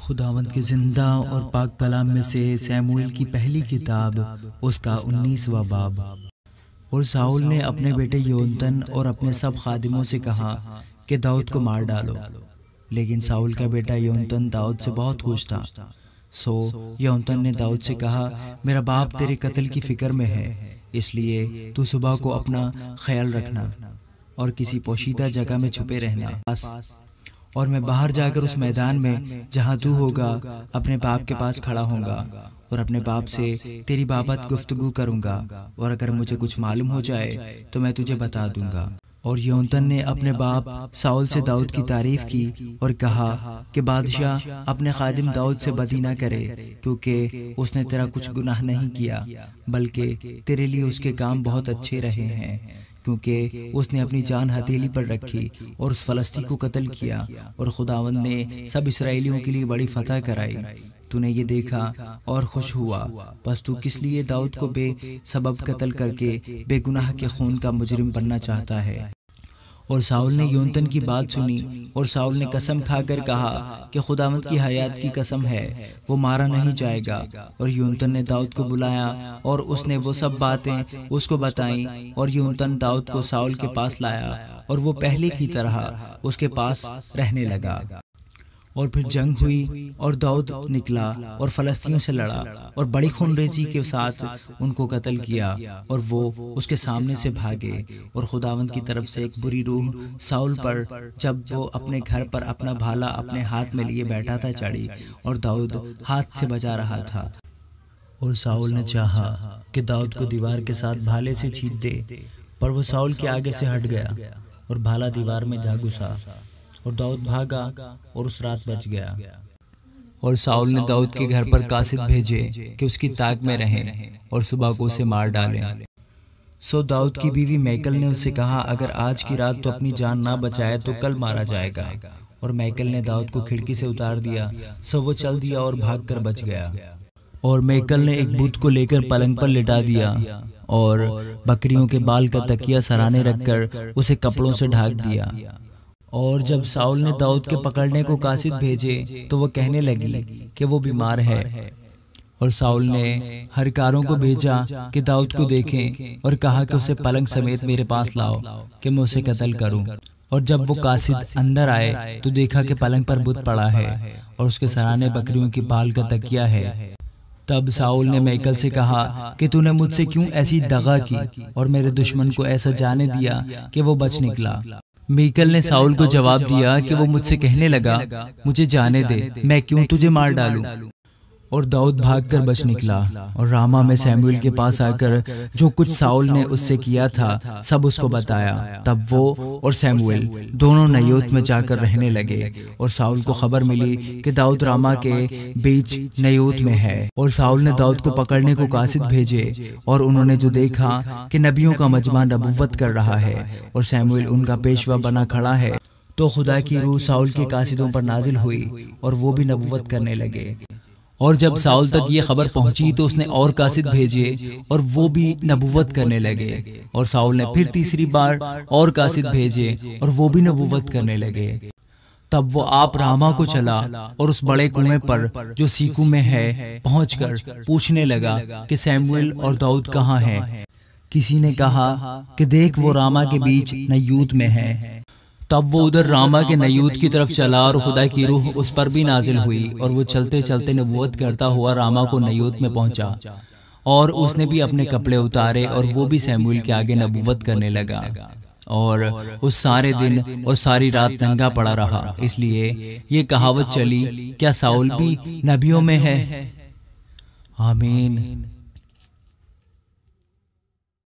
خداوند کے زندہ اور پاک کلام میں سے سیموئیل کی پہلی کتاب اس کا 19واں باب۔ اور ساؤل نے اپنے بیٹے یونتن اور اپنے سب خادموں سے کہا کہ داؤد کو مار ڈالو، لیکن ساؤل کا بیٹا یونتن داؤد سے بہت خوش تھا۔ سو یونتن نے داؤد سے کہا، میرا باپ تیرے قتل کی فکر میں ہے، اس لیے تو صبح کو اپنا خیال رکھنا اور کسی پوشیدہ جگہ میں چھپے رہنا، اور میں باہر جا کر اس میدان میں جہاں تو ہوگا اپنے باپ کے پاس کھڑا ہوں گا اور اپنے باپ سے تیری بابت گفتگو کروں گا، اور اگر مجھے کچھ معلوم ہو جائے تو میں تجھے بتا دوں گا۔ اور یونتن نے اپنے باپ ساؤل سے داؤد کی تعریف کی اور کہا کہ بادشاہ اپنے خادم داؤد سے بدی نہ کرے، کیونکہ اس نے تیرا کچھ گناہ نہیں کیا، بلکہ تیرے لیے اس کے کام بہت اچھے رہے ہیں، کیونکہ اس نے اپنی جان ہتھیلی پر رکھی اور اس فلسطی کو قتل کیا، اور خداوند نے سب اسرائیلیوں کے لیے بڑی فتح کرائی۔ تو نے یہ دیکھا اور خوش ہوا، پس تو کس لیے داؤد کو بے سبب قتل کر کے بے گناہ کے خون کا مجرم بننا چاہتا ہے؟ اور ساؤل نے یونتن کی بات سنی، اور ساؤل نے قسم کھا کر کہا کہ خداوند کی حیات کی قسم ہے، وہ مارا نہیں جائے گا۔ اور یونتن نے داؤد کو بلایا اور اس نے وہ سب باتیں اس کو بتائیں، اور یونتن داؤد کو ساؤل کے پاس لایا، اور وہ پہلے کی طرح اس کے پاس رہنے لگا۔ اور پھر جنگ ہوئی اور داؤد نکلا اور فلسطینیوں سے لڑا اور بڑی خونریزی کے ساتھ ان کو قتل کیا، اور وہ اس کے سامنے سے بھاگے۔ اور خداوند کی طرف سے ایک بری روح ساؤل پر جب وہ اپنے گھر پر اپنا بھالا اپنے ہاتھ میں لیے بیٹھا تھا چڑھی، اور داؤد ہاتھ سے بجا رہا تھا۔ اور ساؤل نے چاہا کہ داؤد کو دیوار کے ساتھ بھالے سے چھید دے، پر وہ ساؤل کے آگے سے ہٹ گیا اور بھالا دیوار میں جا گھسا، اور داؤد بھاگا اور اس رات بچ گیا۔ اور ساؤل نے داؤد کے گھر پر قاصد بھیجے کہ اس کی طاق میں رہیں اور صبح کو اسے مار ڈالیں۔ سو داؤد کی بیوی میکل نے اس سے کہا، اگر آج کی رات تو اپنی جان نہ بچائے تو کل مارا جائے گا۔ اور میکل نے داؤد کو کھڑکی سے اتار دیا، سو وہ چل دیا اور بھاگ کر بچ گیا۔ اور میکل نے ایک بت کو لے کر پلنگ پر لٹا دیا، اور بکریوں کے بال کا تکیہ سرانے رکھ کر اسے کپڑوں سے ڈھانک دیا۔ اور جب ساؤل نے داؤد کے پکڑنے کو قاصد بھیجے تو وہ کہنے لگی کہ وہ بیمار ہے۔ اور ساؤل نے ہر کاروں کو بھیجا کہ داؤد کو دیکھیں، اور کہا کہ اسے پلنگ سمیت میرے پاس لاؤ کہ میں اسے قتل کروں۔ اور جب وہ قاصد اندر آئے تو دیکھا کہ پلنگ پر بت پڑا ہے اور اس کے سرانے بکریوں کی بال کا تکیہ ہے۔ تب ساؤل نے میکل سے کہا کہ تو نے مجھ سے کیوں ایسی دغا کی اور میرے دشمن کو ایسا جانے دیا کہ وہ بچ نکلا؟ میکل نے ساؤل کو جواب دیا کہ وہ مجھ سے کہنے لگا، مجھے جانے دے، میں کیوں تجھے مار ڈالوں؟ اور داؤد بھاگ کر بچ نکلا، اور راما میں سیموئیل کے پاس آ کر جو کچھ ساؤل نے اس سے کیا تھا سب اس کو بتایا۔ تب وہ اور سیموئیل دونوں نیوت میں جا کر رہنے لگے، اور ساؤل کو خبر ملی کہ داؤد راما کے بیچ نیوت میں ہے۔ اور ساؤل نے داؤد کو پکڑنے کو قاصد بھیجے، اور انہوں نے جو دیکھا کہ نبیوں کا مجمع نبوت کر رہا ہے اور سیموئیل ان کا پیشوا بنا کھڑا ہے، تو خدا کی روح ساؤل کے قاصدوں پر نازل ہوئی اور وہ بھی نبوت کرنے لگے۔ اور جب ساؤل تک یہ خبر پہنچی تو اس نے اور قاصد بھیجے اور وہ بھی نبوت کرنے لگے۔ اور ساؤل نے پھر تیسری بار اور قاصد بھیجے اور وہ بھی نبوت کرنے لگے۔ تب وہ آپ راما کو چلا اور اس بڑے کنویں پر جو سیکو میں ہے پہنچ کر پوچھنے لگا کہ سیموئیل اور داؤد کہاں ہیں؟ کسی نے کہا کہ دیکھ وہ راما کے بیچ نیوت میں ہے۔ تب وہ ادھر راما کے نیوت کی طرف چلا، اور خدا کی روح اس پر بھی نازل ہوئی، اور وہ چلتے چلتے نبوت کرتا ہوا راما کو نیوت میں پہنچا، اور اس نے بھی اپنے کپڑے اتارے اور وہ بھی سیموئیل کے آگے نبوت کرنے لگا۔ اور اس سارے دن اور ساری رات ننگا پڑا رہا، اس لیے یہ کہاوت چلی، کیا ساؤل بھی نبیوں میں ہے؟ آمین۔